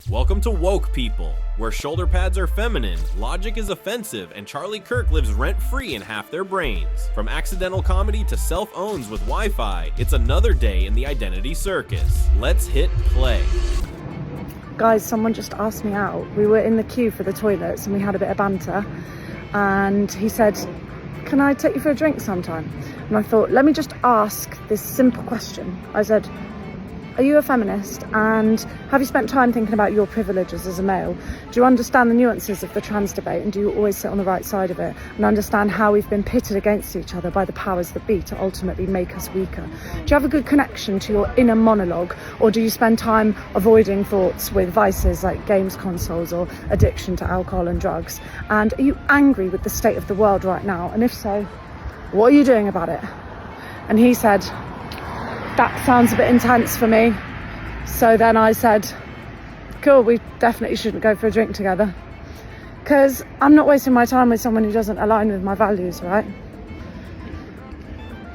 Welcome to Woke People, where shoulder pads are feminine, logic is offensive, and Charlie Kirk lives rent-free in half their brains. From accidental comedy to self-owns with Wi-Fi, it's another day in the identity circus. Let's hit play. Guys, someone just asked me out. We were in the queue for the toilets and we had a bit of banter. And he said, "Can I take you for a drink sometime?" And I thought, let me just ask this simple question. I said, "Are you a feminist, and have you spent time thinking about your privileges as a male? Do you understand the nuances of the trans debate, and do you always sit on the right side of it and understand how we've been pitted against each other by the powers that be to ultimately make us weaker? Do you have a good connection to your inner monologue, or do you spend time avoiding thoughts with vices like games consoles or addiction to alcohol and drugs? And are you angry with the state of the world right now? And if so, what are you doing about it?" And he said, "That sounds a bit intense for me." So then I said, "Cool, we definitely shouldn't go for a drink together. Because I'm not wasting my time with someone who doesn't align with my values, right?"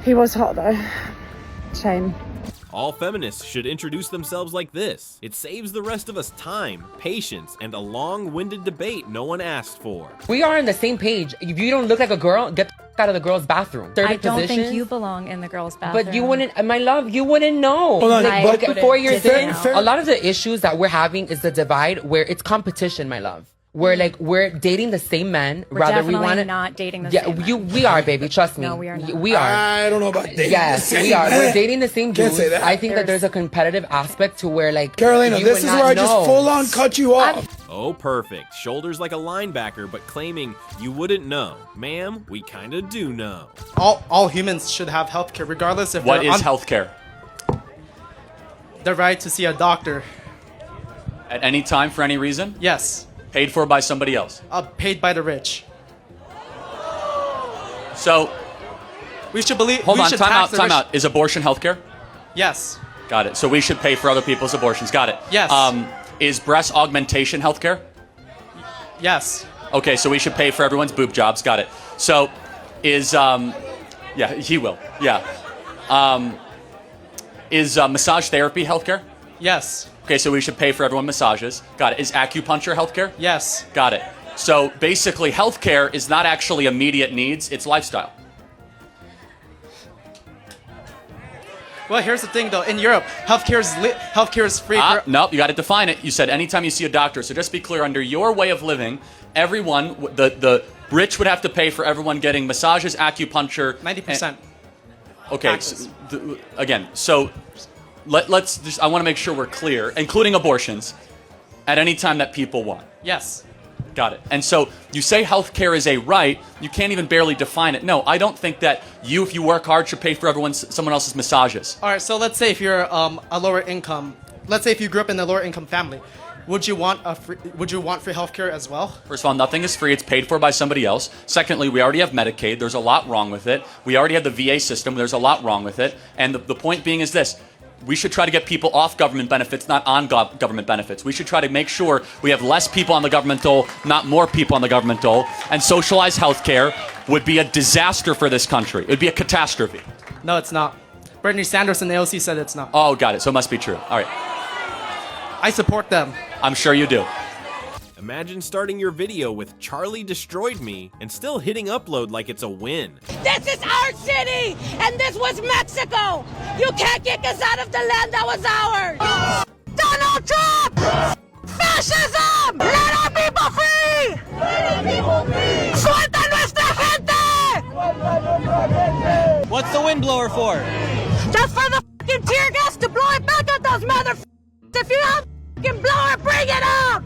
He was hot though. Shame. All feminists should introduce themselves like this. It saves the rest of us time, patience, and a long-winded debate no one asked for. We are on the same page. If you don't look like a girl, get the f- out of the girl's bathroom. I don't think you belong in the girls' bathroom. But you wouldn't, my love, you wouldn't know. Hold on, Like, but- before you're fair- in, fair- a lot of the issues that we're having is the divide where it's competition, my love. Where like we're dating the same men, We're rather definitely we want to not dating the same men. we are, baby. Trust me. No, we are not. We are. I don't know about dating. Yes, the same we are. man. We're dating the same Can't dudes. say that. I think that there's a competitive aspect to where like Carolina, you this would is not where I just know. full on cut you off. Oh, perfect. Shoulders like a linebacker, but claiming you wouldn't know. Ma'am, we kinda do know. All humans should have healthcare, regardless if What they're is healthcare? the right to see a doctor. At any time for any reason? Yes, Paid for by somebody else. paid by the rich. So, We should believe. hold we on, should time tax out, the time rich. out. Is abortion healthcare? Yes, Got it. So we should pay for other people's abortions. Got it. Yes. Is breast augmentation healthcare? yes, Okay, so we should pay for everyone's boob jobs. Got it. So, yeah, he will. Yeah. Is massage therapy healthcare? yes, Okay, so we should pay for everyone massages. Got it. Is acupuncture healthcare? yes. Got it. So basically, healthcare is not actually immediate needs; it's lifestyle. Well, here's the thing, though. In Europe, healthcare is free. For, Nope, you got to define it. You said anytime you see a doctor. So just be clear, under your way of living, everyone, the rich would have to pay for everyone getting massages, acupuncture. 90%. Okay, Taxes. again, so let's just, I want to make sure we're clear, including abortions, at any time that people want. Yes. Got it. And so you say healthcare is a right, you can't even barely define it. No, I don't think that you, if you work hard, should pay for someone else's massages. All right. So let's say if you're a lower income, let's say if you grew up in a lower income family, would you want free healthcare as well? First of all, nothing is free. It's paid for by somebody else. Secondly, we already have Medicaid. There's a lot wrong with it. We already have the VA system. There's a lot wrong with it. And the point being is this. We should try to get people off government benefits, not on government benefits. We should try to make sure we have less people on the government dole, not more people on the government dole. And socialized health care would be a disaster for this country. It would be a catastrophe. No, it's not. Bernie Sanders and AOC said it's not. Oh, got it. So it must be true. All right. I support them. I'm sure you do. Imagine starting your video with "Charlie destroyed me" and still hitting upload like it's a win. This is our city, and this was Mexico. You can't kick us out of the land that was ours. Donald Trump! Fascism! Let our people free! Suelta nuestra gente! What's the windblower for? Just for the fucking tear gas to blow it back at those motherfuckers. If you have fucking blower, bring it up!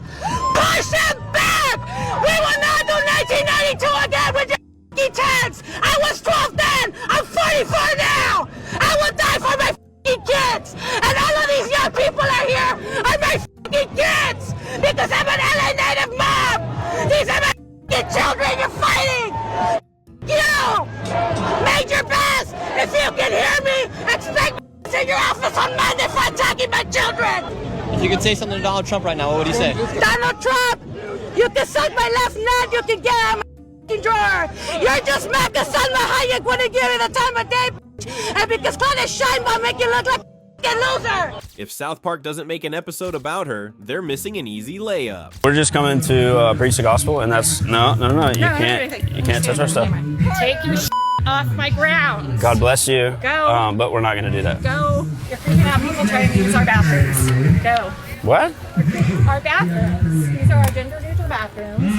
Push them back! We will not do 1992 again with your fucking tanks! I was 12 then! I'm 44 now! I will die for my fucking kids! And all of these young people are here are my fucking kids! Because I'm an LA native mom! These are my fucking children you're fighting! You! Major Bass, if you can hear me, expect me in your office on Monday for attacking my children! If you could say something to Donald Trump right now, what would you say? Donald Trump, you can suck my left nut, you can get out of my f***ing drawer. You're just Mecca Salma Hayek when they give you the time of day, and because Claudia Sheinbaum make you look like loser. If South Park doesn't make an episode about her, they're missing an easy layup. We're just coming to preach the gospel, and that's no. You can't touch our stuff. Take your off my ground. God bless you. Go. But we're not going to do that. Go. You're freaking out people trying to use our bathrooms. Go. What? Our bathrooms. These are our gender neutral bathrooms.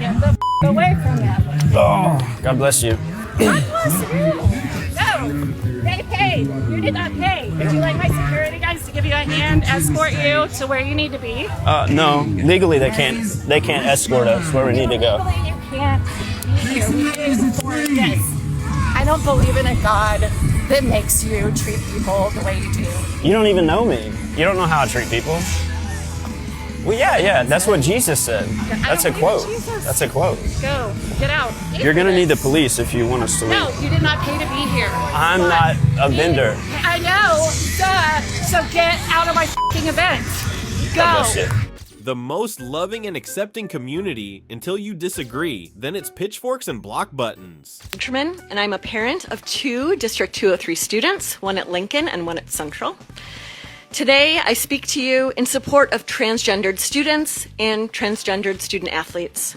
Get the away from them. Oh, God bless you. God bless you. No. They paid. You did not pay. Would you like my security guys to give you a hand, escort you to where you need to be? No. Legally, they can't escort us where we need to go. Legally, you can't be here. We did for this. I don't believe in a God that makes you treat people the way you do. You don't even know me. You don't know how I treat people. Well, yeah. That's what Jesus said. That's a quote. That's a quote. Go. Get out. You're going to need the police if you want us to leave. No, you did not pay to be here. I'm not a vendor. I know. Duh. So get out of my f***ing event. Go. God bless you. The most loving and accepting community until you disagree. Then it's pitchforks and block buttons. And I'm a parent of 2 District 203 students, one at Lincoln and one at Central. Today, I speak to you in support of transgendered students and transgendered student athletes.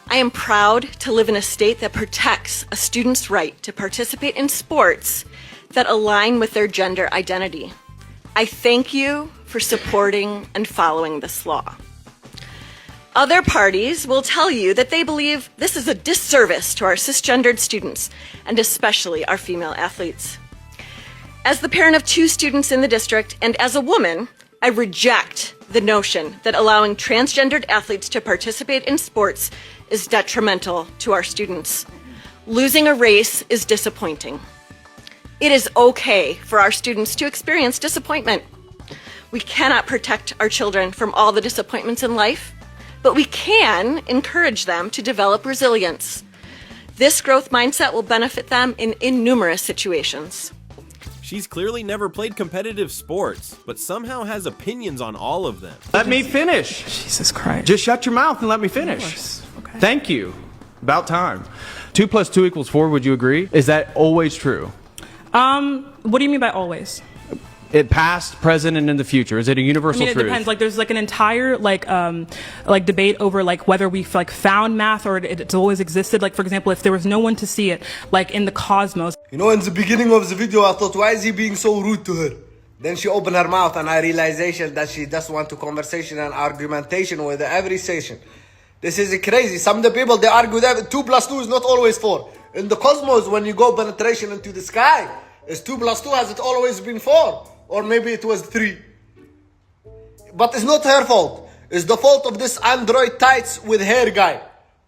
I am proud to live in a state that protects a student's right to participate in sports that align with their gender identity. I thank you for supporting and following this law. Other parties will tell you that they believe this is a disservice to our cisgendered students, and especially our female athletes. As the parent of 2 students in the district, and as a woman, I reject the notion that allowing transgendered athletes to participate in sports is detrimental to our students. Losing a race is disappointing. It is okay for our students to experience disappointment. We cannot protect our children from all the disappointments in life, but we can encourage them to develop resilience. This growth mindset will benefit them in numerous situations. She's clearly never played competitive sports, but somehow has opinions on all of them. Let me finish. Jesus Christ. Just shut your mouth and let me finish. Okay. Thank you. About time. 2 + 2 = 4, would you agree? Is that always true? What do you mean by always? It past, present, and in the future. Is it a universal I mean, it truth? depends. Like, there's like an entire debate over like whether we've like found math or it's always existed. Like, for example, if there was no one to see it, like in the cosmos. You know, in the beginning of the video, I thought, why is he being so rude to her? Then she opened her mouth, and I realization that she just want to conversation and argumentation with every session. This is crazy. Some of the people, they argue that 2 + 2 is not always 4. In the cosmos, when you go penetration into the sky, it's 2 + 2. Has it always been 4? Or maybe it was 3. But it's not her fault. It's the fault of this android tights with hair guy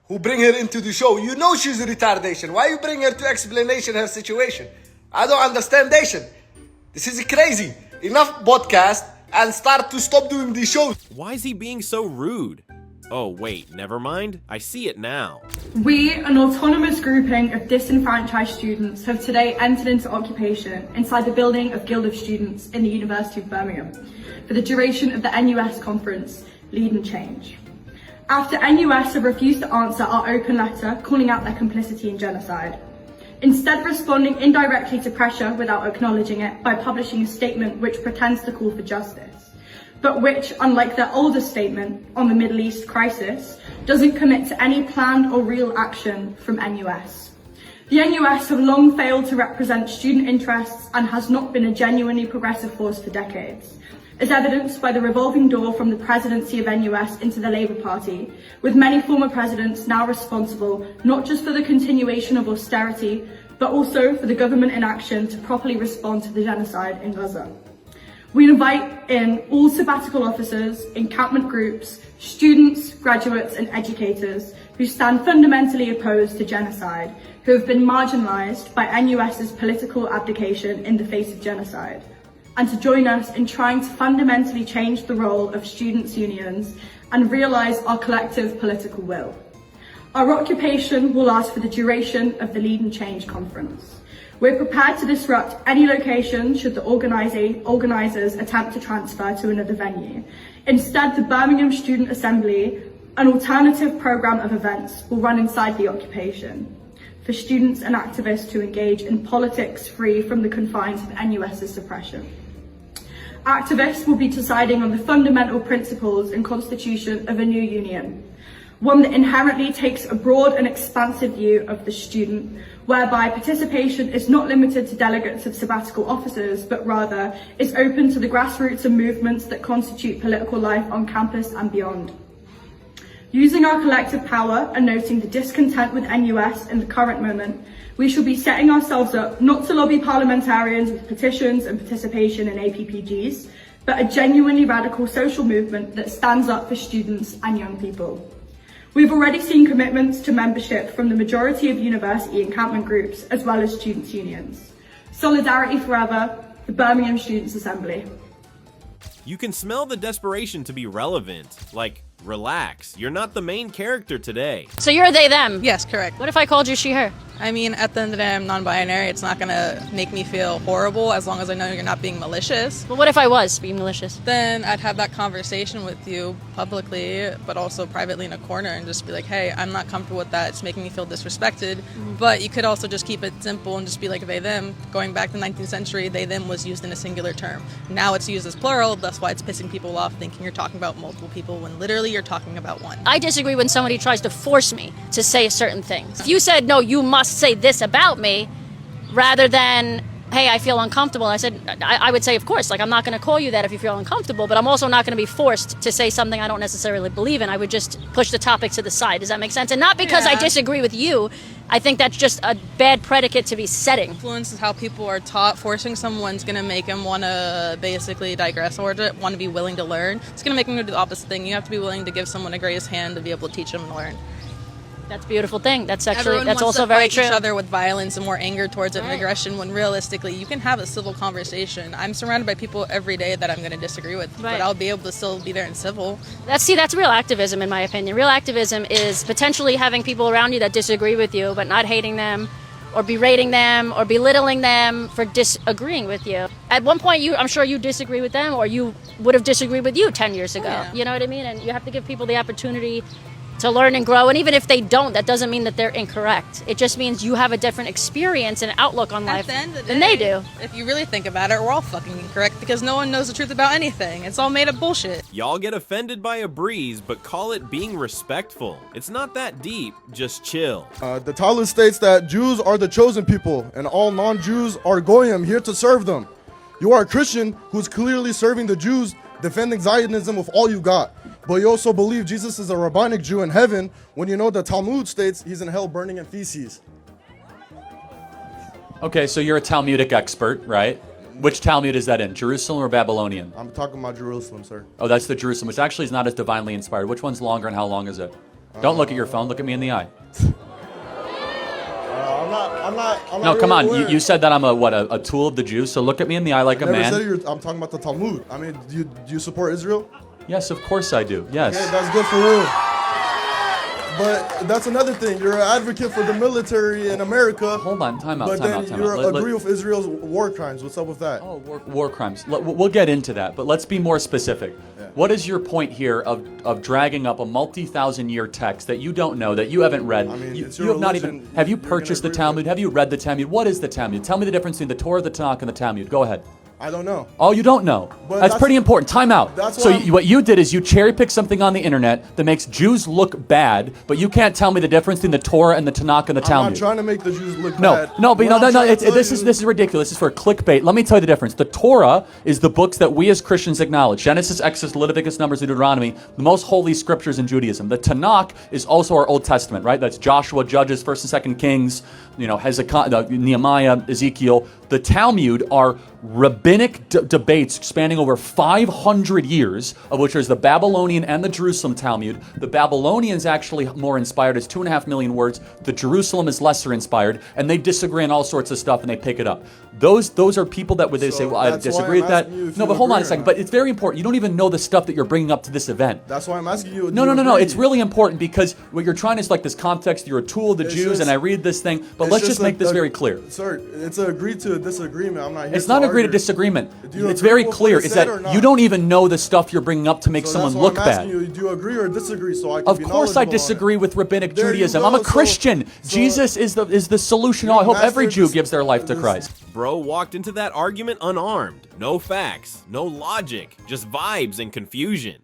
who bring her into the show. You know she's a retardation. Why you bring her to explanation her situation? I don't understand Nation. This is crazy. Enough podcast and start to stop doing these shows. Why is he being so rude? Oh wait, never mind. I see it now. We, an autonomous grouping of disenfranchised students, have today entered into occupation inside the building of Guild of Students in the University of Birmingham for the duration of the NUS conference, Lead and Change. After NUS have refused to answer our open letter calling out their complicity in genocide, instead responding indirectly to pressure without acknowledging it by publishing a statement which pretends to call for justice, but which, unlike their older statement on the Middle East crisis, doesn't commit to any planned or real action from NUS. The NUS have long failed to represent student interests and has not been a genuinely progressive force for decades, as evidenced by the revolving door from the presidency of NUS into the Labour Party, with many former presidents now responsible not just for the continuation of austerity, but also for the government inaction to properly respond to the genocide in Gaza. We invite in all sabbatical officers, encampment groups, students, graduates and educators who stand fundamentally opposed to genocide, who have been marginalised by NUS's political abdication in the face of genocide, and to join us in trying to fundamentally change the role of students' unions and realise our collective political will. Our occupation will last for the duration of the Lead and Change conference. We're prepared to disrupt any location should the organisers attempt to transfer to another venue. Instead, the Birmingham Student Assembly, an alternative programme of events, will run inside the occupation for students and activists to engage in politics free from the confines of NUS's suppression. Activists will be deciding on the fundamental principles and constitution of a new union, one that inherently takes a broad and expansive view of the student, whereby participation is not limited to delegates of sabbatical officers, but rather is open to the grassroots and movements that constitute political life on campus and beyond. Using our collective power and noting the discontent with NUS in the current moment, we shall be setting ourselves up not to lobby parliamentarians with petitions and participation in APPGs, but a genuinely radical social movement that stands up for students and young people. We've already seen commitments to membership from the majority of university encampment groups as well as students' unions. Solidarity Forever, the Birmingham Students' Assembly. You can smell the desperation to be relevant. Like, relax, you're not the main character today. So you're they, them? Yes, correct. What if I called you she, her? I mean, at the end of the day, I'm non-binary. It's not going to make me feel horrible as long as I know you're not being malicious. But what if I was being malicious? Then I'd have that conversation with you publicly, but also privately in a corner and just be like, hey, I'm not comfortable with that. It's making me feel disrespected. But you could also just keep it simple and just be like they, them. Going back to the 19th century, they, them was used in a singular term. Now it's used as plural. That's why it's pissing people off thinking you're talking about multiple people when literally you're talking about one. I disagree when somebody tries to force me to say certain things. If you said, no, you must say this about me, rather than, hey, I feel uncomfortable, I said, I would say, of course, like, I'm not going to call you that if you feel uncomfortable, but I'm also not going to be forced to say something I don't necessarily believe in. I would just push the topic to the side. Does that make sense? And not because I disagree with you. I think that's just a bad predicate to be setting. Influence is how people are taught. Forcing someone's going to make them want to basically digress or want to be willing to learn. It's going to make them do the opposite thing. You have to be willing to give someone a gracious hand to be able to teach them and learn. That's a beautiful thing. That's actually, Everyone that's wants also to very fight true. each other with violence and more anger towards it and Right. aggression, when realistically you can have a civil conversation. I'm surrounded by people every day that I'm going to disagree with, Right. but I'll be able to still be there in civil. That's real activism, in my opinion. Real activism is potentially having people around you that disagree with you, but not hating them, or berating them, or belittling them for disagreeing with you. At one point, I'm sure you disagree with them, or you would have disagreed with you 10 years ago. Yeah. You know what I mean? And you have to give people the opportunity to learn and grow. And even if they don't, that doesn't mean that they're incorrect. It just means you have a different experience and outlook on life At the end of the than day, they do. If you really think about it, we're all fucking incorrect because no one knows the truth about anything. It's all made up bullshit. Y'all get offended by a breeze, but call it being respectful. It's not that deep, just chill. The Talmud states that Jews are the chosen people, and all non-Jews are goyim, here to serve them. You are a Christian who's clearly serving the Jews, defending Zionism with all you got. But you also believe Jesus is a rabbinic Jew in heaven when you know the Talmud states he's in hell burning in feces. Okay, so you're a Talmudic expert, right? Which Talmud is that in? Jerusalem or Babylonian? I'm talking about Jerusalem, sir. Oh, that's the Jerusalem, which actually is not as divinely inspired. Which one's longer and how long is it? Don't look at your phone. Look at me in the eye. I'm not No, come really on. aware. You said that I'm a tool of the Jews, so look at me in the eye like I a never man. said I'm talking about the Talmud. I mean, do you support Israel? Yes, of course I do. Yes. Okay, that's good for you. But that's another thing. You're an advocate for the military in America. Hold on, time out, But time then out, time you out. agree with Israel's war crimes. What's up with that? Oh, war crimes. We'll get into that, but let's be more specific. What is your point here of dragging up a multi-thousand-year text that you don't know, that you haven't read? I mean, you it's you your have not religion. even. Have you purchased the Talmud? Have you read the Talmud? What is the Talmud? Tell me the difference between the Torah, the Tanakh, and the Talmud. Go ahead. I don't know. Oh, you don't know. But That's pretty important. Time out. That's So why I'm- what you did is you cherry-picked something on the internet that makes Jews look bad, but you can't tell me the difference between the Torah and the Tanakh and the I'm Talmud. not trying to make the Jews look No, bad. no, but What I'm no. trying to tell This you- is ridiculous. This is for clickbait. Let me tell you the difference. The Torah is the books that we as Christians acknowledge: Genesis, Exodus, Leviticus, Numbers, and Deuteronomy, the most holy scriptures in Judaism. The Tanakh is also our Old Testament, right? That's Joshua, Judges, 1st and 2nd Kings, Hezekiah, Nehemiah, Ezekiel. The Talmud are rabbinic debates spanning over 500 years, of which there's the Babylonian and the Jerusalem Talmud. The Babylonian is actually more inspired, it's 2.5 million words. The Jerusalem is lesser inspired, and they disagree on all sorts of stuff, and they pick it up. Those are people that would say, well, I that's why disagree I'm with that. asking you if No, you but hold on agree a or second. not. But it's very important. You don't even know the stuff that you're bringing up to this event. That's why I'm asking you. No. It's really important because what you're trying is like this context. You're a tool of the It's Jews, just- and I read this thing. But It's let's just make this a- very clear. Sir, it's an agree to a disagreement. I'm not here It's not agree to argue. disagreement. Do you It's agree very with what clear. it Is said that or not? you don't even know the stuff you're bringing up to make So someone that's why look I'm bad. asking you, do you agree or disagree so I can Of be course, I knowledgeable on it? disagree with rabbinic There you Judaism. go. I'm a So- Christian. so Jesus is the solution. I hope every mastered Jew this- gives their life to Christ. Bro bro walked into that argument unarmed. No facts, no logic, just vibes and confusion.